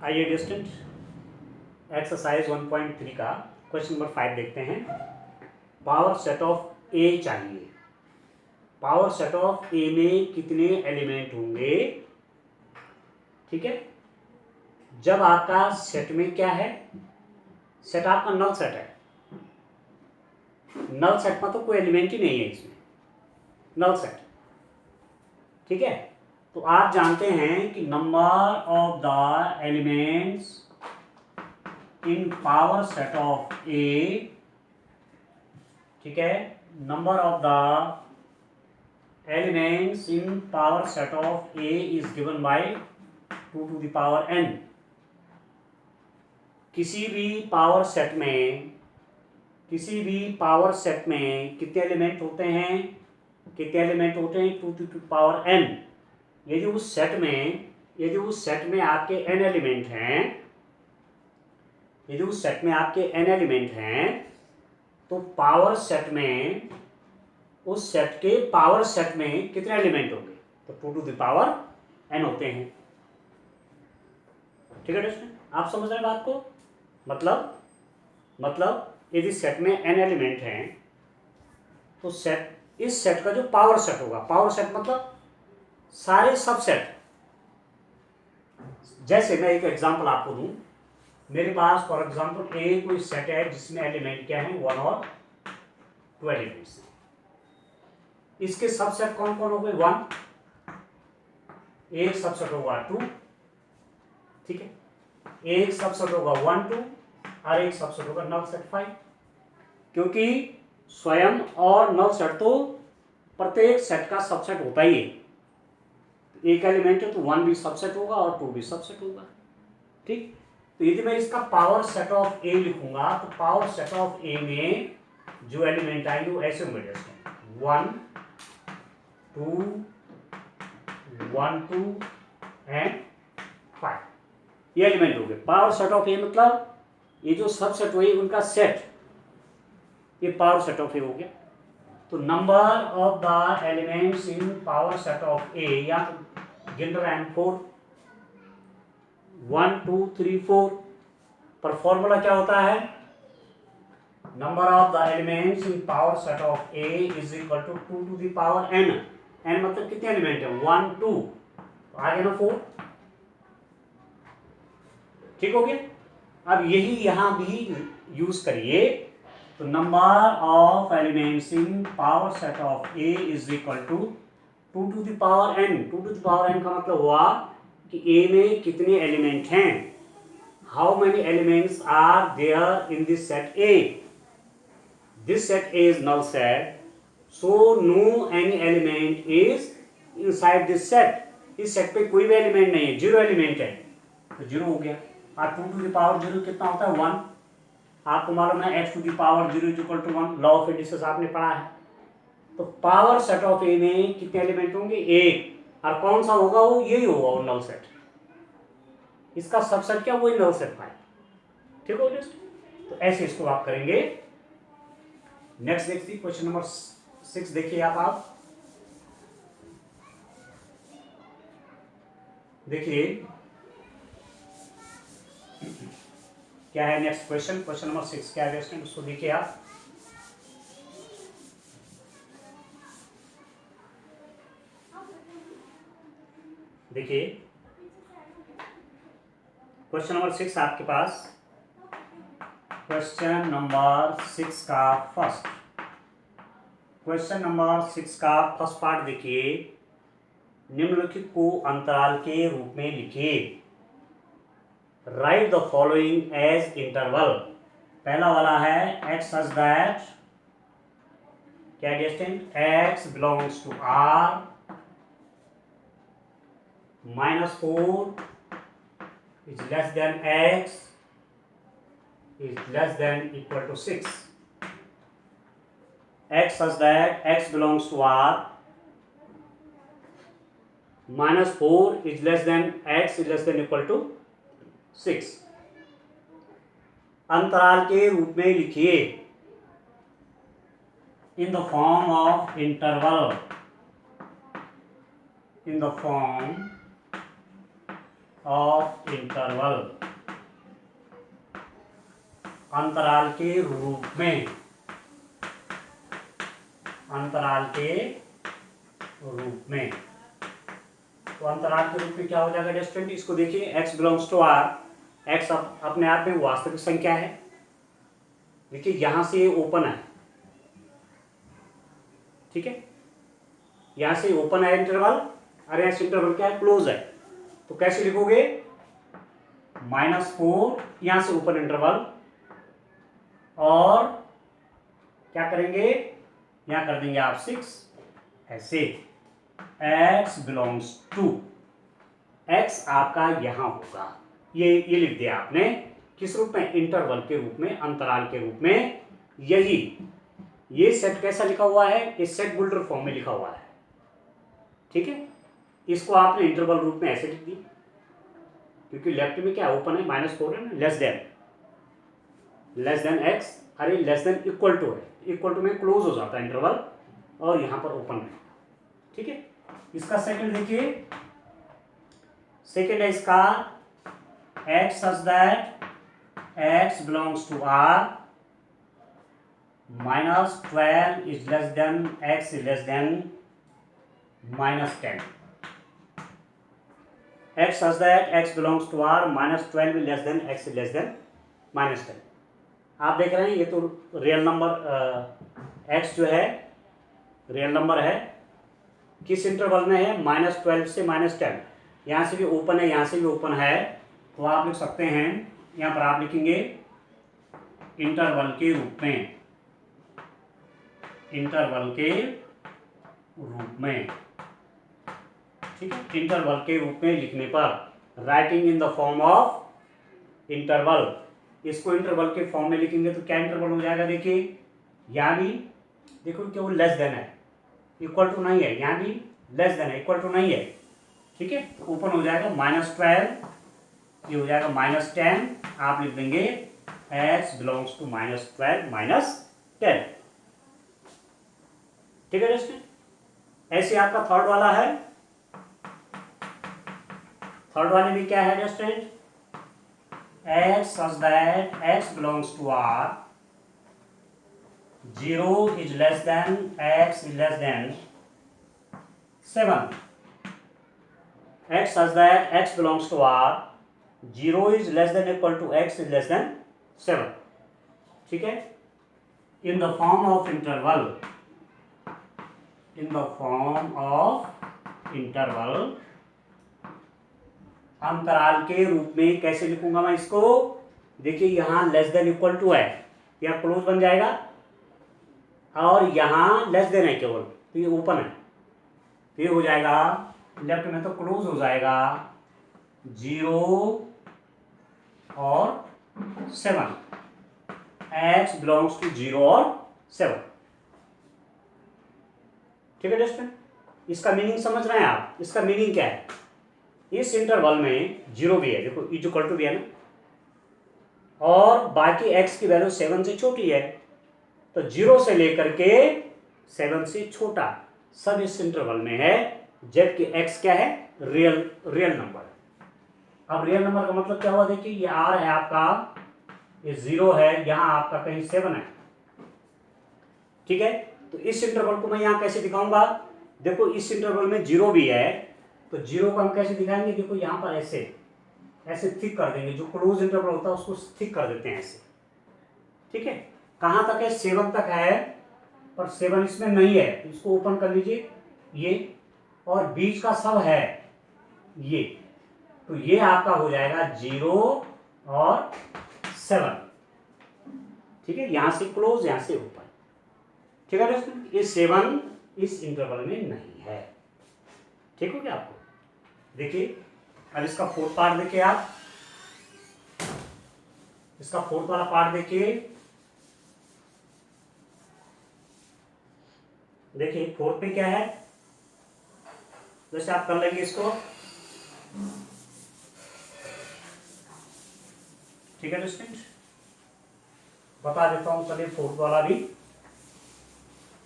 आइए distant exercise 1.3 का question number 5 देखते हैं। पावर सेट ऑफ ए चाहिए। पावर सेट ऑफ ए में कितने एलिमेंट होंगे? ठीक है, जब आपका सेट में क्या है, सेट आपका नल सेट है। नल सेट में तो कोई एलिमेंट ही नहीं है इसमें, नल सेट। ठीक है, तो आप जानते हैं कि number of the elements in power set of A, ठीक है, number of the elements in power set of A is given by 2 to the power n। किसी भी पावर सेट में कितने एलिमेंट होते हैं? 2 to the power n। यदि उस सेट में आपके n एलिमेंट हैं, तो पावर सेट में, उस सेट के पावर सेट में कितने एलिमेंट होंगे? तो 2 to the power n होते हैं। ठीक है दोस्तों, आप समझ रहे हैं बात को? मतलब यदि सेट में n एलिमेंट हैं, तो इस सेट का जो पावर सेट होगा, पावर सेट मतलब सारे सबसेट। जैसे मैं एक एग्जांपल आपको दूं, मेरे पास फॉर एग्जांपल ए कोई सेट है जिसमें एलिमेंट क्या है, 1 और 2 एलिमेंट्स। इसके सबसेट कौन कौन हो गए? 1, एक सबसेट होगा 2, ठीक है, एक सबसेट होगा 1 2 और एक सबसेट होगा नल सेट 5। क्योंकि स्वयं और नल सेट तो प्रत्येक सेट का सबसेट होता ही है। एक एलिमेंट है तो 1 भी सबसेट होगा और 2 भी सबसेट होगा। ठीक, तो यदि मैं इसका पावर सेट ऑफ ए लिखूंगा, तो पावर सेट ऑफ ए में जो एलिमेंट आएंगे वो ऐसे होंगे, 1 2 1 2 एंड 5। ये एलिमेंट हो गए पावर सेट ऑफ ए। मतलब ये जो सबसेट हुए उनका सेट, ये पावर सेट ऑफ ए हो गया। तो number of the elements in power set of A, या गिनर एंड 4, 1 2 3 4। पर फॉर्मूला क्या होता है? Number of the elements in power set of A is equal to 2 to the power n। n मतलब कितने एलिमेंट है? 1 2, तो आ गया ना 4। ठीक हो गया। अब यही यहां भी यूज करिए, तो number of elements in power set of A is equal to 2 to the power n। 2 to the power n का मतलब हुआ कि ए में कितने एलिमेंट हैं, how many elements are there in this set A. This set A is null set, so no any element is inside this set. इस set पे कोई भी एलिमेंट नहीं है, 0 एलिमेंट है, तो 0 हो गया। और 2 to the power 0 कितना होता है? 1। आपको मालूम है x to the power 0 is equal to 1, law of indices आपने पढ़ा है। तो पावर सेट ऑफ ए में कितने एलिमेंट होंगे? 1। और कौन सा होगा? वो यही होगा, वो नल सेट। इसका सबसेट क्या? वही नल सेट 5। ठीक हो गया। तो ऐसे इसको आप करेंगे। नेक्स्ट देखिए क्वेश्चन नंबर 6 देखिए आप देखिए क्या है नेक्स्ट क्वेश्चन नंबर 6 क्या है उसको देखिए आप। देखिए क्वेश्चन नंबर 6 आपके पास, क्वेश्चन नंबर 6 का फर्स्ट पार्ट देखिए। निम्नलिखित को अंतराल के रूप में लिखिए। Write the following as interval. पहला वाला है x such that, क्या distant, x belongs to R -4 is less than x is less than equal to 6। x such that x belongs to R -4 is less than x is less than equal to 6। अंतराल के रूप में लिखिए in the form of interval, in the form of interval, अंतराल के रूप में, अंतराल के रूप में। तो अंतराल के रूप में क्या हो जाएगा स्टूडेंट, इसको देखिए x belongs to r, x अपने आप में वास्तविक संख्या है। देखिए यहां से ये ओपन है, ठीक है, यहां से ओपन है इंटरवल, और यहां से इंटरवल क्या है, क्लोज है। तो कैसे लिखोगे, -4 यहां से ओपन इंटरवल, और क्या करेंगे, यहां कर देंगे आप 6, ऐसे x बिलोंग्स टू, x आपका यहां होगा, ये लिख दिया आपने किस रूप में, इंटरवल के रूप में, अंतराल के रूप में। यही ये सेट कैसा लिखा हुआ है, इस सेट बुल्टर फॉर्म में लिखा हुआ है, ठीक है। इसको आपने इंटरवल रूप में ऐसे लिख दिया, क्योंकि लेफ्ट में क्या ओपन है, -4 है ना, लेस देन x, अरे लेस देन इक्वल टू है, इक्वल टू में क्लोज हो जाता है इंटरवल, और यहां पर ओपन है, ठीक है। इसका सेकंड देखिए, सेकंड है इसका x such that x belongs to r, -12 is less than x is less than -10, x such that x belongs to r, -12 is less than x is less than -10। आप देख रहे हैं ये तो रियल नंबर x जो है real number है, किस इंटरवल में है, -12 से -10, यहाँ से भी ओपन है, यहाँ से भी ओपन है। तो आप लिख सकते हैं, यहाँ पर आप लिखेंगे इंटरवल के रूप में, इंटरवल के रूप में, ठीक है। इंटरवल के रूप में लिखने पर writing in the form of interval, इसको इंटरवल के फॉर्म में लिखेंगे तो क्या इंटरवल हो जाएगा, देखिए यहाँ भी देखो कि वो लेस देन है, इक्वल टू नहीं है, यहाँ भी लेस देन है, इक्वल टू नहीं है, ठीक है। ओपन हो जाएगा -12, ये हो जाएगा -10, आप लिख देंगे x बिलोंग्स टू -12 -10, ठीक है दोस्तों। ऐसे आपका थर्ड वाला है, थर्ड वाले में क्या है दोस्तों, x such that x belongs to r, 0 is less than x is less than 7, x such that x belongs to r, 0 is less than equal to x is less than 7, ठीक है। in the form of interval, in the form of interval, अंतराल के रूप में कैसे लिखूंगा मैं इसको, देखिए यहां लेस देन इक्वल टू है, यह क्लोज बन जाएगा, और यहां लेस देन है केवल, तो ये ओपन है, तो ये हो जाएगा लेफ्ट में तो क्लोज हो जाएगा 0 और 7, x बिलोंग्स टू 0 और 7, ठीक है दोस्तों। इसका मीनिंग समझ रहे हैं आप, इसका मीनिंग क्या है, इस इंटरवल में 0 भी है, देखो इज इक्वल टू भी है ना, और बाकी x की वैल्यू 7 से छोटी है, तो 0 से लेकर के 7 से छोटा सब इस इंटरवल में है, जबकि x क्या है, रियल नंबर है। अब रियल नंबर का मतलब क्या हुआ, देखिए ये r है आपका, ये 0 है, यहां आपका कहीं 7 है, ठीक है। तो इस इंटरवल को मैं यहां कैसे दिखाऊंगा, देखो इस इंटरवल में 0 भी है, तो 0 को हम कैसे दिखाएंगे, देखो यहां पर ऐसे थिक कर देंगे, जो क्लोज इंटरवल होता है उसको थिक कर देते हैं ऐसे, ठीक है। कहां तक है, 7 तक है, पर 7 इसमें नहीं है, इसको ओपन कर लीजिए ये, और बीच का सब है ये, तो ये आपका हो जाएगा 0 और 7, ठीक है, यहां से क्लोज यहां से ओपन, ठीक है दोस्तों। ये 7 इस इंटरवल में नहीं है, ठीक हो गया आपको। देखिए अब इसका फोर्थ पार्ट देखिए, आप इसका फोर्थ वाला पार्ट देखिए, देखिए फोर्थ पे क्या है, जैसे आप कर लेंगे इसको, ठीक है दोस्तों, बता देता हूं, चलिए फोर्थ वाला भी,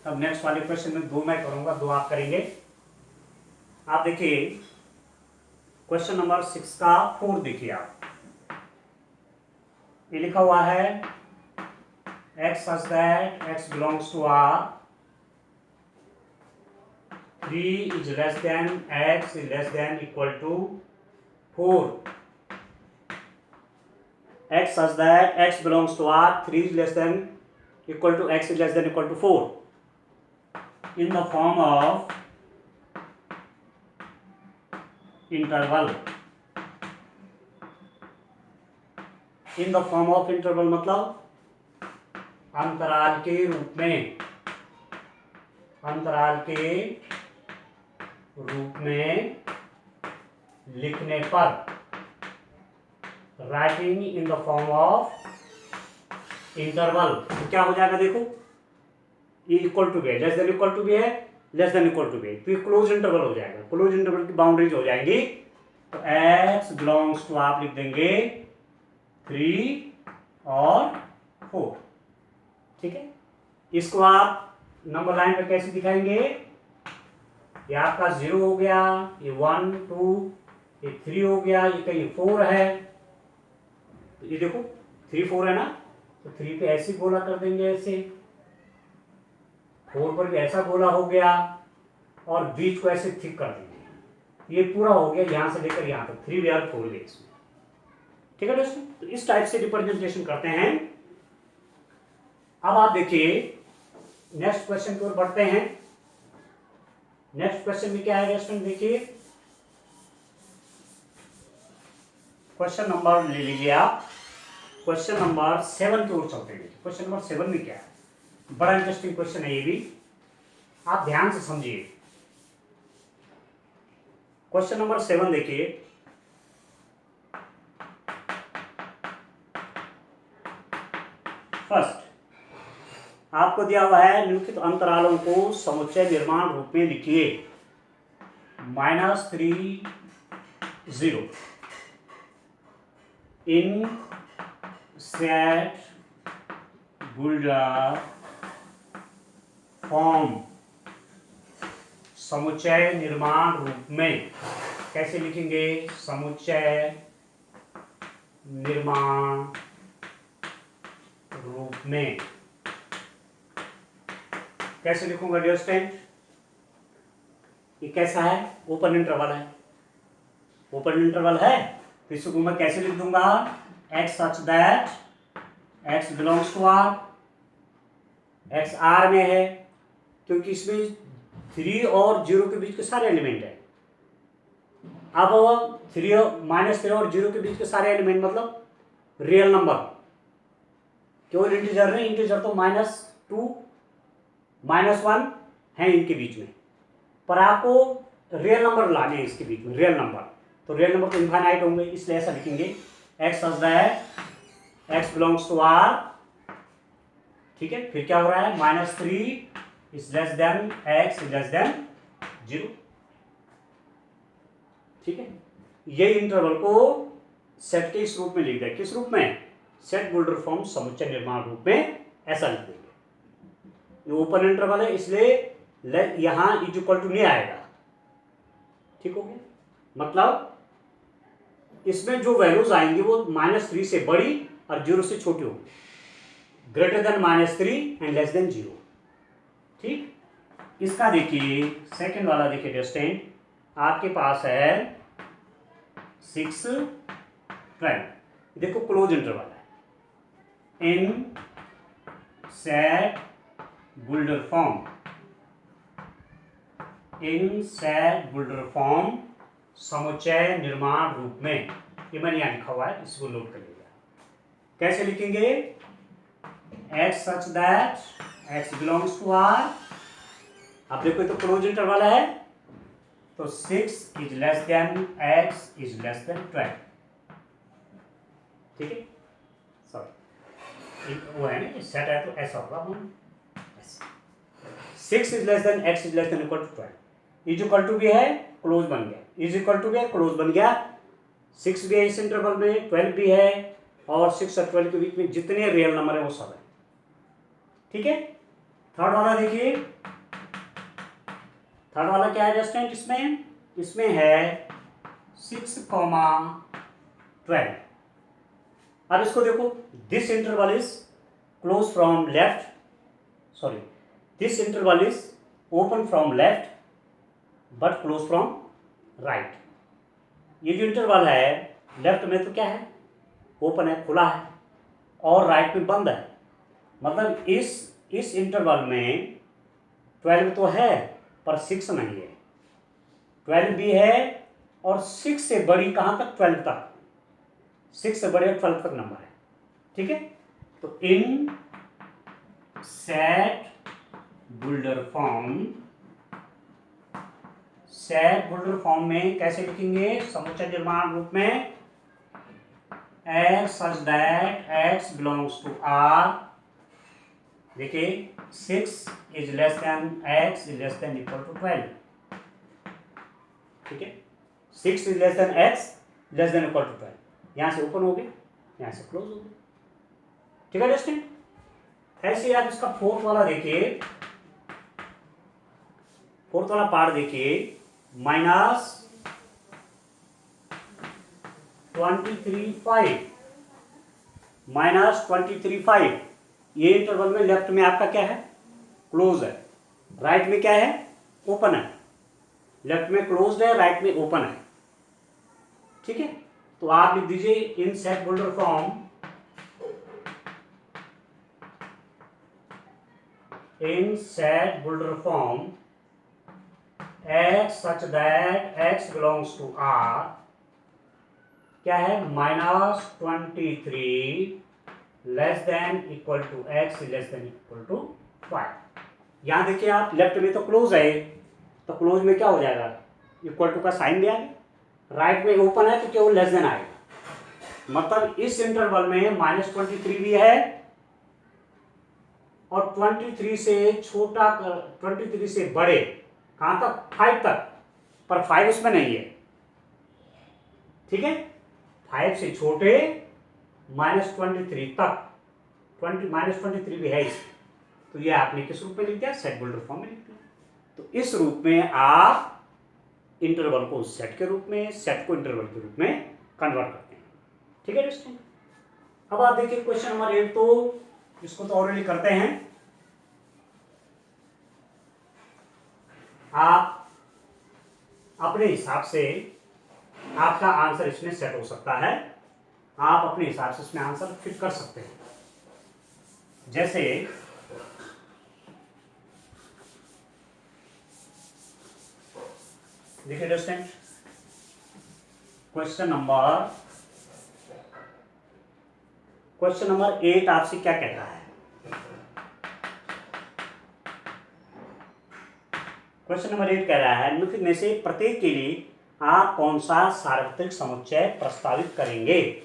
अब नेक्स्ट वाले क्वेश्चन में 2 मैं करूंगा, 2 आप करेंगे। आप देखिए क्वेश्चन नंबर 6 का 4 देखिए आप, ये लिखा हुआ है x such that x belongs to R, 3 is less than x is less than equal to 4. X such that x belongs to R, 3 is less than equal to x is less than equal to 4 in the form of interval. In the form of interval मतलब अंतराल के रूप में, अंतराल के रूप में लिखने पर, writing in the form of interval, तो क्या हो जाएगा देखो, ये इक्वल टू बी है, less than equal to B है, less than equal to B, तो ये क्लोज इंटरवल हो जाएगा। क्लोज इंटरवल की बाउंड्रीज हो जाएंगी, तो x बिलोंग्स टू आप लिख देंगे 3 और 4, ठीक है। इसको आप नंबर लाइन पे कैसे दिखाएंगे, ये आपका 0 हो गया, ये 1 2, ये 3 हो गया, ये कहीं 4 है, तो ये देखो 3 4 है ना, तो 3 पे ऐसे गोला कर देंगे, ऐसे 4 पर भी ऐसा गोला हो गया, और बीच को ऐसे थिक कर देंगे, ये पूरा हो गया यहां से लेकर यहां तक 3 और 4 गए इसमें, ठीक है दोस्तों। तो इस टाइप से रिप्रेजेंटेशन करते हैं। अब आप देखिए नेक्स्ट क्वेश्चन की ओर बढ़ते हैं। नेक्स्ट क्वेश्चन में क्या है स्टूडेंट, देखिए क्वेश्चन नंबर ले लीजिए आप, क्वेश्चन नंबर 7 की ओर चलते हैं। क्वेश्चन नंबर 7 में क्या है, बड़ा इंटरेस्टिंग क्वेश्चन है ये भी, आप ध्यान से समझिए। क्वेश्चन नंबर 7 देखिए, फर्स्ट आपको दिया हुआ है निम्नलिखित अंतरालों को समुच्चय निर्माण रूप में लिखिए। -3 0 इन सेट बुल्डर फॉर्म, समुच्चय निर्माण रूप में कैसे लिखेंगे, समुच्चय निर्माण रूप में कैसे लिखूंगा डियर स्टूडेंट, ये कैसा है, ओपन इंटरवल है, ओपन इंटरवल है, तो इसको मैं कैसे लिख दूंगा, x such that x belongs to R, x R में है क्योंकि इसमें 3 और 0 के बीच के सारे एलिमेंट है। अब -3 और 0 के बीच के सारे एलिमेंट मतलब रियल नंबर, केवल इंटीजर नहीं, इंटीजर तो -2 -1 है इनके बीच में, पर आपको रियल नंबर लाने हैं इसके बीच में, रियल नंबर, तो रियल नंबर तो इनफाइनाइट होंगे, इसलिए ऐसा लिखेंगे x such that x belongs to R, ठीक है। फिर क्या हो रहा है, -3 is less than x is less than 0, ठीक है। ये इंटरवल को सेट के इस रूप में लिख दिया, किस रूप में, सेट बुल्डर फॉर्म समुच्चय निर्माण रूप में ऐसा लिख देंगे। ये ओपन इंटरवल है इसलिए यहां इज इक्वल टू नहीं आएगा, ठीक हो गया, मतलब इसमें जो वैल्यूज आएंगी वो -3 से बड़ी और 0 से छोटी होंगी, greater than -3 and less than 0, ठीक। इसका देखिए सेकंड वाला देखिए डिस्टेंट, आपके पास है 6 12, देखो क्लोज इंटरवल है, इन सेट बुल्डर फॉर्म, इन सेट बुल्डर फॉर्म समुच्चय निर्माण रूप में, ये मैंने यहां लिखा हुआ है, इसको नोट कर लीजिए। कैसे लिखेंगे, x such that x belongs to R, अब देखो तो क्लोज इंटरवल है, तो 6 is less than x is less than 12, ठीक है, सॉरी वो है ना सेट है तो ऐसा होगा, 6 is less than x is less than equal to 12, is equal to भी है, क्लोज बन गया, इज इक्वल टू भी है, क्लोज बन गया, 6 भी है इस इंटरवल में, 12 भी है, और 6 और 12 के बीच में जितने रियल नंबर है वो सब है, ठीक है। थर्ड वाला देखिए, थर्ड वाला क्या है स्टूडेंट, इसमें है 6,12। अब इसको देखो, this interval is close from left, sorry, this interval is open from left but close from right. ये जो इंटरवल है लेफ्ट में तो क्या है, ओपन है, खुला है, और राइट में बंद है। मतलब इस इंटरवल में 12 तो है पर 6 नहीं है, 12 भी है और 6 से बड़ी कहाँ तक, 12 तक, 6 से बड़े 12 तक नंबर है। ठीक है, तो इन सेट बुल्डर फॉर्म में कैसे लिखेंगे, समुच्चय निर्माण रूप में, x such that x belongs to R। देखिए 6 is less than x is less than equal to 12। ठीक है, 6 is less than x less than equal to 12। यहां से ओपन हो गए, यहां से क्लोज हो गए। ठीक है दोस्तों, ऐसे आप इसका फोर्थ वाला देखिए, फोर्थ वाला पार्ट देखिए, -23.5 -23.5। ये इंटरवल में लेफ्ट में आपका क्या है, क्लोज है, राइट में क्या है, ओपन है। लेफ्ट में क्लोज्ड है, राइट में ओपन है। ठीक है, तो आप लिख दीजिए इन set builder form, x such that x belongs to R क्या है, -23 less than equal to x less than equal to 5। यहां देखिए आप, लेफ्ट में तो क्लोज है, तो क्लोज में क्या हो जाएगा, इक्वल टू का साइन भी आएगा, राइट में ओपन है तो केवल लेस देन आएगा। मतलब इस इंटरवल में -23 भी है और 23 से छोटा, 23 से बड़े कहां तक, 5 तक, पर 5 उसमें नहीं है। ठीक है, 5 से छोटे -23 तक, -23 भी है इसमें, तो ये आपने किस रूप में लिख दिया, सेट बुल्डर फॉर्म में लिख दिया। तो इस रूप में आप इंटरवल को सेट के रूप में, सेट को इंटरवल के रूप में कन्वर्ट करते हैं। ठीक है दोस्तों, अब आप देखिए क्वेश्चन नंबर 8, तो इसको तो ऑलरेडी करते हैं। आप अपने हिसाब से आपका आंसर इसमें सेट हो सकता है, आप अपने हिसाब से इसमें आंसर फिट कर सकते हैं। जैसे देखिए दोस्तों, क्वेश्चन नंबर 8 आपसे क्या कहता है, क्वेश्चन नंबर 8 कह रहा है, निम्नलिखित में से प्रत्येक के लिए आप कौन सा सार्वत्रिक समुच्चय प्रस्तावित करेंगे।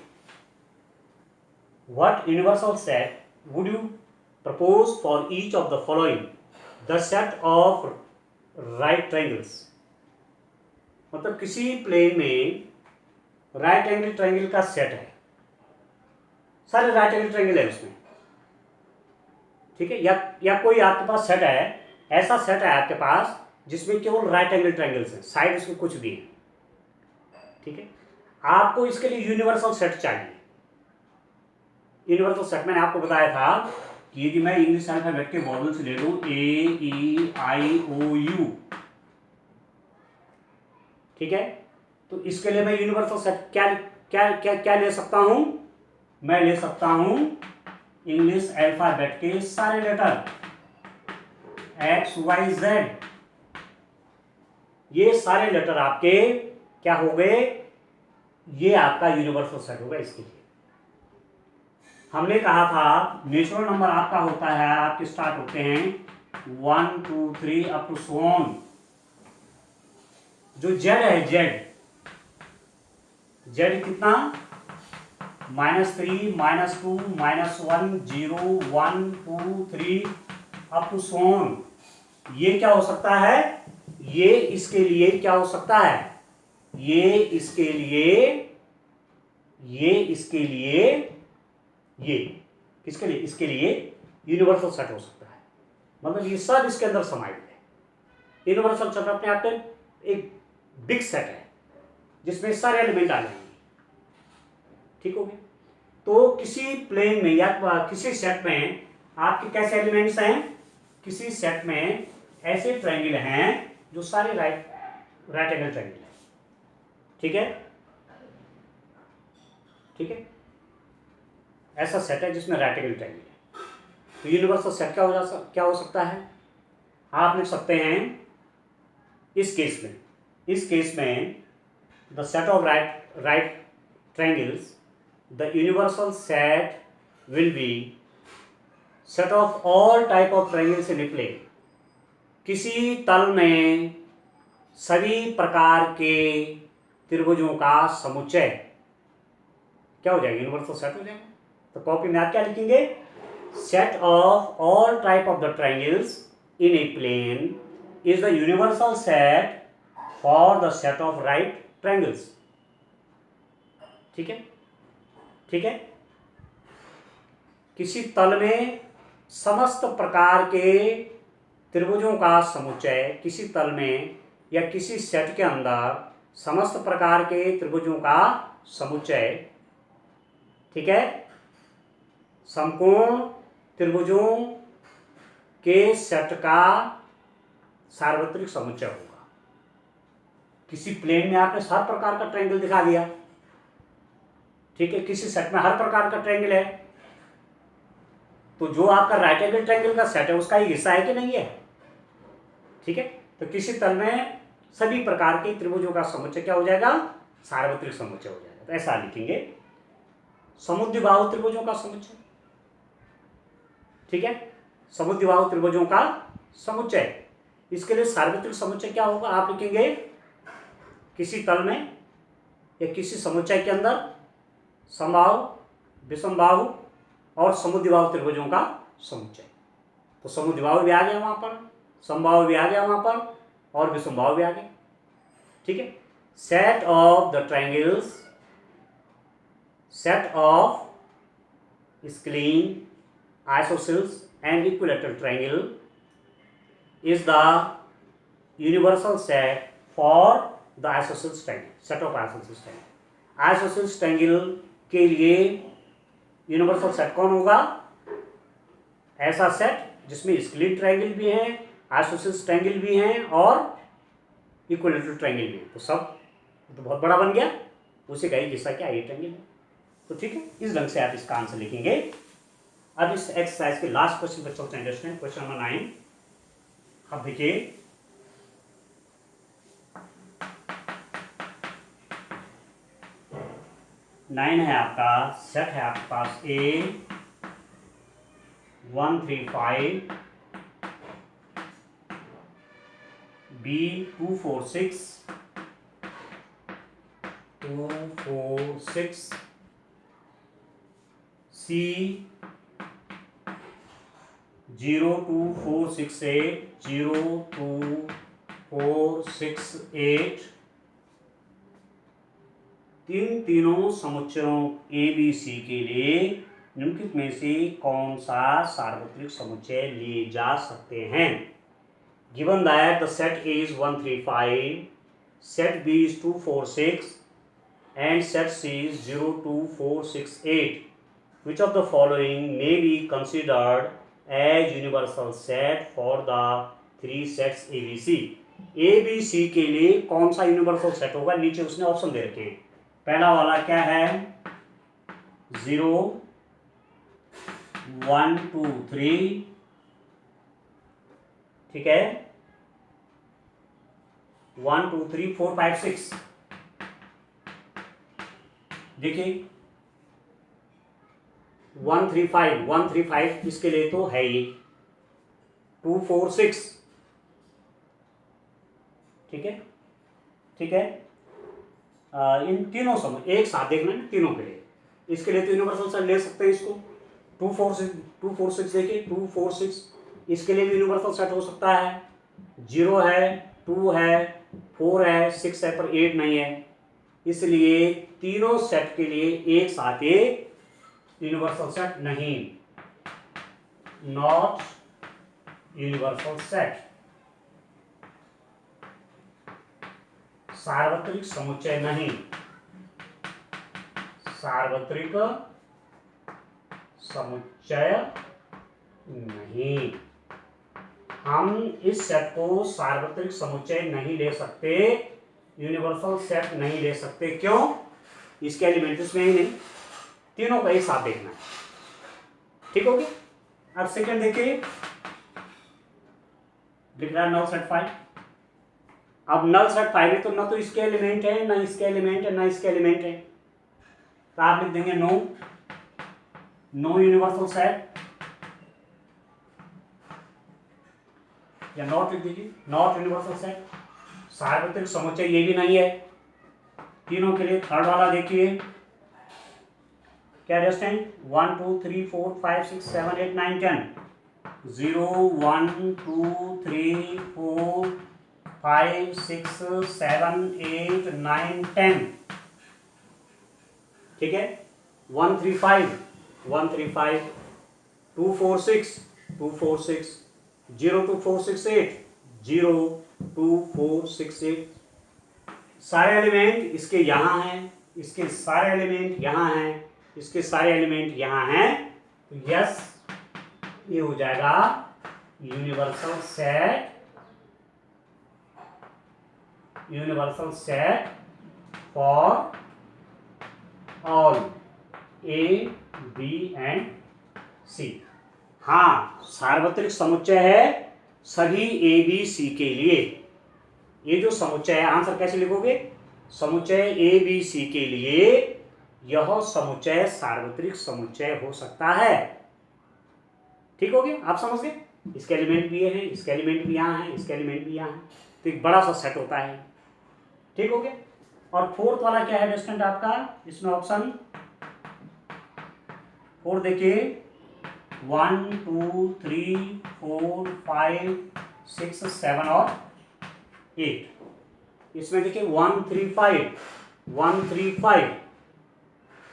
What universal set would you propose for each of the following? The set of right triangles। मतलब किसी प्लेन में राइट एंगल ट्रायंगल का सेट है, सारे राइट एंगल ट्रायंगल है उसमें। ठीक है, या कोई आपके पास सेट है, ऐसा सेट है आपके पास जिसमें केवल राइट एंगल ट्रायंगल्स हैं, साइड उसमें कुछ भी है। ठीक है, आपको इसके लिए यूनिवर्सल सेट चाहिए। यूनिवर्सल सेट मैंने आपको बताया था कि यदि मैं इंग्लिश अल्फाबेट के वॉवेल्स ले लूं, A, E, I, O, U, ठीक है, तो इसके लिए मैं यूनिवर्सल सेट क्या क्या क्या क्या ले सकता हूं, मैं ले सकता हूं इंग्लिश अल्फाबेट के सारे लेटर X, Y, Z, ये सारे लेटर आपके क्या हो गए, ये आपका यूनिवर्सल सेट होगा। इसके लिए हमने कहा था नेचुरल नंबर आपका होता है, आपके स्टार्ट होते हैं 1, 2, 3 अप टू सो ऑन। जो जेड है, जेड कितना, -3, -2, -1, 0, 1, 2, 3 अप टू सो ऑन। ये क्या हो सकता है, ये इसके लिए क्या हो सकता है, ये इसके लिए, ये इसके लिए, ये किसके लिए, इसके लिए यूनिवर्सल सेट हो सकता है। मतलब ये सब इसके अंदर समाहित है। यूनिवर्सल सेट अपने आप में एक बिग सेट है, जिसमें सारे एलिमेंट आ जाएंगे। ठीक हो गया। तो किसी प्लेन में या किसी सेट में आपके कैसे एलिमेंट्स हैं, किसी सेट में ऐसे ट्रायंगल हैं जो सारे राइट एंगल ट्रायंगल है। ठीक है, ठीक है, ऐसा सेट है जिसमें राइट एंगल ट्रायंगल है। तो यूनिवर्सल सेट क्या हो सकता है, आप लिख सकते हैं इस केस में the set of right triangles, the universal set will be set of all type of triangles in a plane। किसी तल में सभी प्रकार के त्रिभुजों का समुच्चय क्या हो जाएगा, यूनिवर्सल सेट हो जाएगा। तो कॉपी में आप क्या लिखेंगे, set of all type of the triangles in a plane is the universal set for the set of right triangles. ठीक है, ठीक है, किसी तल में समस्त प्रकार के त्रिभुजों का समुच्चय, किसी तल में या किसी सेट के अंदर समस्त प्रकार के त्रिभुजों का समुच्चय, ठीक है, समकोण त्रिभुजों के सेट का सार्वत्रिक समुच्चय होगा। किसी प्लेन में आपने हर प्रकार का ट्रायंगल दिखा दिया, ठीक है, किसी सेट में हर प्रकार का ट्रायंगल है, तो जो आपका राइट एंगल ट्रायंगल का सेट है उसका एक हिस्सा है कि नहीं है। ठीक है, तो किसी तल में सभी प्रकार के त्रिभुजों का समुच्चय क्या हो जाएगा, सार्वत्रिक समुच्चय हो जाएगा। तो ऐसा लिखेंगे समुद्विबाहु त्रिभुजों का समुच्चय। ठीक है, समुद्विबाहु त्रिभुजों का समुच्चय, इसके लिए सार्वत्रिक समुच्चय क्या होगा, आप लिखेंगे किसी तल में या किसी समुच्चय के अंदर समबाहु, विषमबाहु और समुद्विबाहु त्रिभुजों का समुच्चय। तो समुद्विबाहु भी आ गया वहां पर, समबाहु भी आ गया वहां पर और विषमबाहु भी आ गया। ठीक है, set of the triangles, set of scalene, isosceles and equilateral triangle is the universal set for the isosceles triangle, set of isosceles triangle. Isosceles triangle के लिए यूनिवर्सल सेट कौन होगा, ऐसा सेट जिसमें स्क्लीन ट्रायंगल भी है, आइसोसेल्स ट्रायंगल भी हैं और इक्विलैटरल ट्रायंगल भी है। तो सब तो बहुत बड़ा बन गया, उसे का एक हिस्सा क्या ये ट्रायंगल है। तो ठीक है, इस ढंग से आप इसका आंसर लिखेंगे। अब इस एक्सरसाइज के लास्ट क्वेश्चन पर चलते हैं, क्वेश्चन नंबर 9। अब देखिए, नाइन है आपका, सेट है आपके पास A 1 3 5, B 2 4 6, 2 4 6, C 0 2 4 6 8, 0 2 4 6 8, तीनों समुच्चयों ABC के लिए निम्नलिखित में से कौन सा सार्वत्रिक समुच्चय लिए जा सकते हैं। Given that the set A is 1 3 5, set B is 2 4 6 and set C is 0 2 4 6 8, which of the following may be considered as universal set for the three sets ABC। ABC के लिए कौन सा यूनिवर्सल सेट होगा, नीचे उसने option दे रखे हैं। पहला वाला क्या है, 0 1 2 3, ठीक है, 1 2 3 4 5 6। देखिए 1 3 5 इसके लिए तो है ये 2 4 6, ठीक है, ठीक है। इन तीनों समय एक साथ देखना है तीनों के लिए, इसके लिए तो यूनिवर्सल सेट ले सकते हैं इसको। 2 4 6 देखिए 2 4 6, इसके लिए भी यूनिवर्सल सेट हो सकता है। 0 है, 2 है, 4 है, 6 है, पर 8 नहीं है, इसलिए तीनों सेट के लिए एक साथ एक यूनिवर्सल सेट नहीं, नॉट यूनिवर्सल सेट। सार्वत्रिक समुच्चय नहीं, सार्वत्रिक समुच्चय नहीं, हम इस सेट को सार्वत्रिक समुच्चय नहीं ले सकते, यूनिवर्सल सेट नहीं ले सकते। क्यों? इसके एलिमेंट इसमें ही नहीं, तीनों का एक साथ देखना है। ठीक हो गया। अब सेकंड देखिए, लिख रहा है नल सेट फाइव। अब नल सेट फाइव है तो ना तो इसके एलिमेंट है, ना इसके एलिमेंट है, ना इसके एलिमेंट है, तो आप लिख देंगे नो, नो यूनिवर्सल सेट, या नॉट लिख दीजिए, नॉट यूनिवर्सल सेट। सार्वत्रिक समुच्चय ये भी नहीं है तीनों के लिए। थर्ड वाला देखिए क्या रेस्टेंट 1 2 3 4 5 6 7 8 9 10, 0 1 2 3 4 5 6 7 8 9 10। ठीक है, 1 3 5 1 3 5 2 4 6 2 4 6 0 2 4 6 8 0 2 4 6 8। सारे एलिमेंट इसके यहाँ हैं, इसके सारे एलिमेंट यहाँ हैं, इसके सारे एलिमेंट यहाँ हैं, तो यस ये हो जाएगा universal set, universal set for all A B and C. हाँ, सार्वत्रिक समुच्चय है सभी ए बी सी के लिए। ये जो समुच्चय है, आंसर कैसे लिखोगे? समुच्चय ए बी सी के लिए यह समुच्चय सार्वत्रिक समुच्चय हो सकता है। ठीक हो गया, आप समझ गए? इसके एलिमेंट भी हैं, इसके एलिमेंट भी यहाँ हैं, इसके एलिमेंट भी यहाँ हैं, तो एक बड़ा सा सेट होता है। ठीक हो गया। और फोर्थ वाला क्या है रेस्टेंट आपका इसमें ऑप्शन? फोर्थ देखिए 1 2 3 4 5 6 7 और 8। इसमें देखिए 1 3 5 1 3 5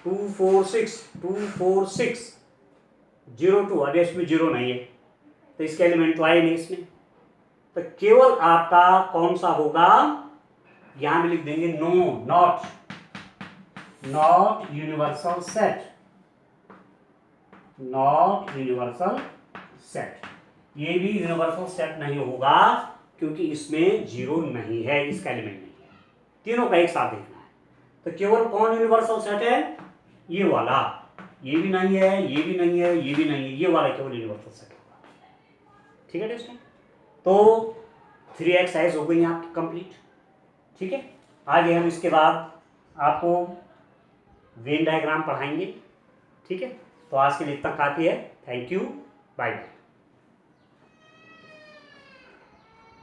2 4 6 2 4 6 0 2। अभी इसमें 0 नहीं है तो इसके एलिमेंट तो आए नहीं इसमें, तो केवल आपका कौन सा होगा? यहां भी लिख देंगे no, not, not universal set, not universal set. ये भी यूनिवर्सल सेट नहीं होगा क्योंकि इसमें 0 नहीं है, इसका एलिमेंट नहीं है। तीनों का एक साथ देखना है, तो केवल कौन यूनिवर्सल सेट है? ये वाला। ये भी नहीं है, ये भी नहीं है, ये भी नहीं है, ये वाला केवल यूनिवर्सल सेट होगा। ठीक है दोस्तों, तो 3 एक्सरसाइज हो गई आपकी कंप्लीट। ठीक है, आगे हम इसके बाद आपको वेन डायग्राम पढ़ाएंगे। ठीक है, तो आज के लिए इतना काफ़ी है। Thank you, bye bye.